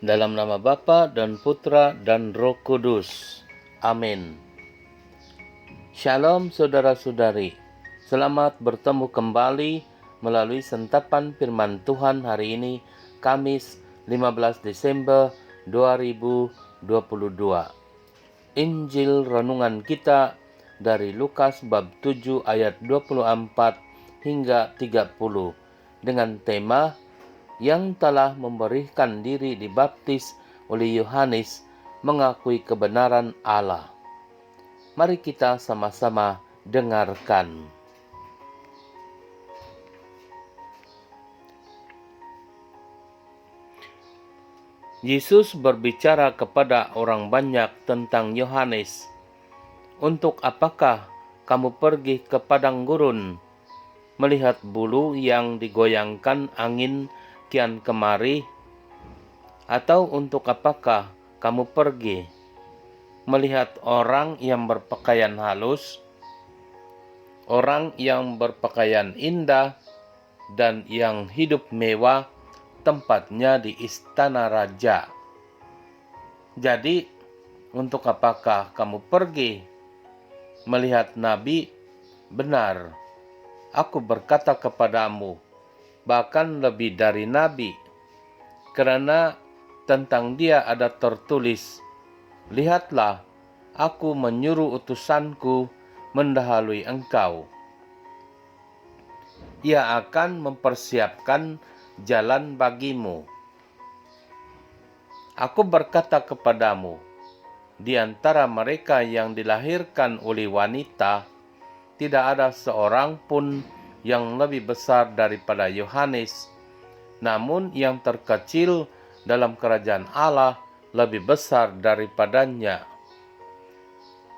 Dalam nama Bapa dan Putra dan Roh Kudus. Amin. Shalom saudara-saudari. Selamat bertemu kembali melalui sentapan firman Tuhan hari ini, Kamis 15 Desember 2022. Injil renungan kita dari Lukas bab 7 ayat 24 hingga 30 dengan tema yang telah memberikan diri dibaptis oleh Yohanes mengakui kebenaran Allah. Mari kita sama-sama dengarkan. Yesus berbicara kepada orang banyak tentang Yohanes. Untuk apakah kamu pergi ke padang gurun, melihat bulu yang digoyangkan angin kian kemari? Atau untuk apakah kamu pergi melihat orang yang berpakaian halus, orang yang berpakaian indah dan yang hidup mewah, tempatnya di istana raja? Jadi, untuk apakah kamu pergi melihat nabi? Benar, aku berkata kepadamu, bahkan lebih dari nabi, karena tentang dia ada tertulis, lihatlah, aku menyuruh utusanku mendahului engkau. Ia akan mempersiapkan jalan bagimu. Aku berkata kepadamu, di antara mereka yang dilahirkan oleh wanita, tidak ada seorang pun yang lebih besar daripada Yohanes, namun yang terkecil dalam kerajaan Allah lebih besar daripadanya.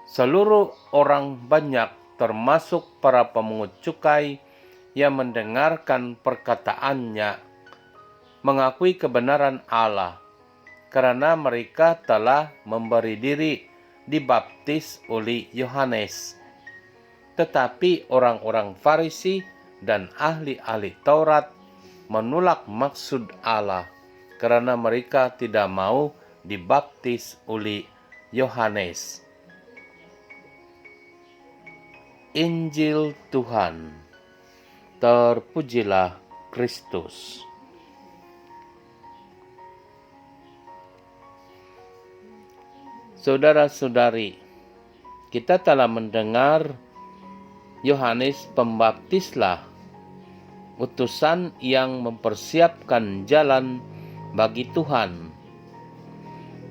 Seluruh orang banyak, termasuk para pemungut cukai yang mendengarkan perkataannya, mengakui kebenaran Allah, karena mereka telah memberi diri dibaptis oleh Yohanes. Tetapi orang-orang Farisi dan ahli-ahli Taurat menolak maksud Allah, karena mereka tidak mau dibaptis oleh Yohanes. Injil Tuhan. Terpujilah Kristus. Saudara-saudari, kita telah mendengar Yohanes Pembaptislah utusan yang mempersiapkan jalan bagi Tuhan.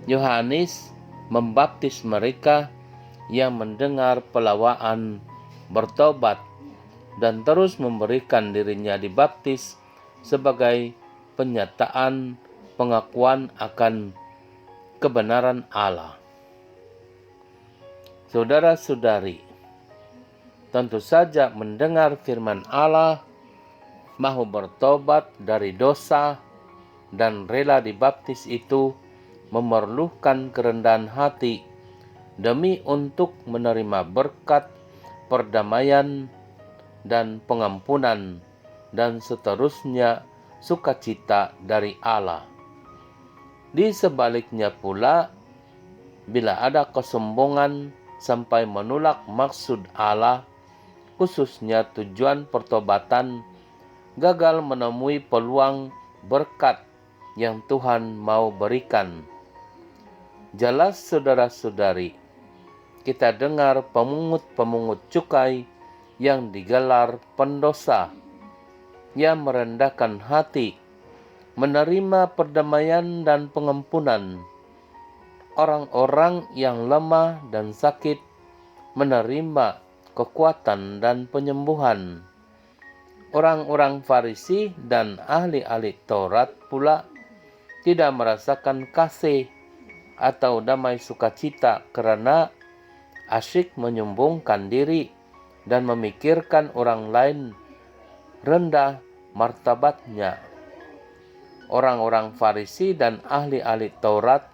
Yohanes membaptis mereka yang mendengar pelawaan bertobat dan terus memberikan dirinya dibaptis sebagai penyataan pengakuan akan kebenaran Allah. Saudara-saudari, tentu saja mendengar firman Allah, mau bertobat dari dosa dan rela dibaptis itu memerlukan kerendahan hati demi untuk menerima berkat, perdamaian, dan pengampunan, dan seterusnya sukacita dari Allah. Di sebaliknya pula, bila ada kesombongan sampai menolak maksud Allah, khususnya tujuan pertobatan, gagal menemui peluang berkat yang Tuhan mau berikan. Jelas saudara-saudari, kita dengar pemungut-pemungut cukai yang digelar pendosa, yang merendahkan hati, menerima perdamaian dan pengampunan. Orang-orang yang lemah dan sakit menerima kekuatan dan penyembuhan. Orang-orang Farisi dan ahli-ahli Taurat pula tidak merasakan kasih atau damai sukacita karena asyik menyombongkan diri dan memikirkan orang lain rendah martabatnya. Orang-orang Farisi dan ahli-ahli Taurat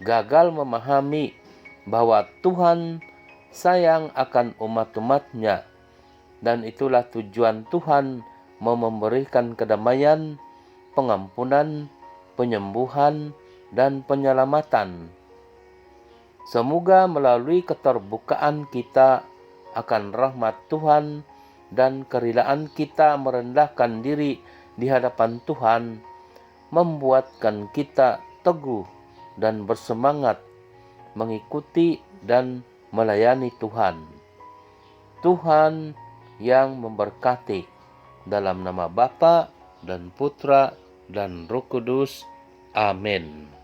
gagal memahami bahwa Tuhan sayang akan umat-umatnya, dan itulah tujuan Tuhan mau memberikan kedamaian, pengampunan, penyembuhan, dan penyelamatan. Semoga melalui keterbukaan kita akan rahmat Tuhan dan kerelaan kita merendahkan diri di hadapan Tuhan, membuatkan kita teguh dan bersemangat mengikuti dan melayani Tuhan. Tuhan yang memberkati, dalam nama Bapa dan Putra dan Roh Kudus. Amin.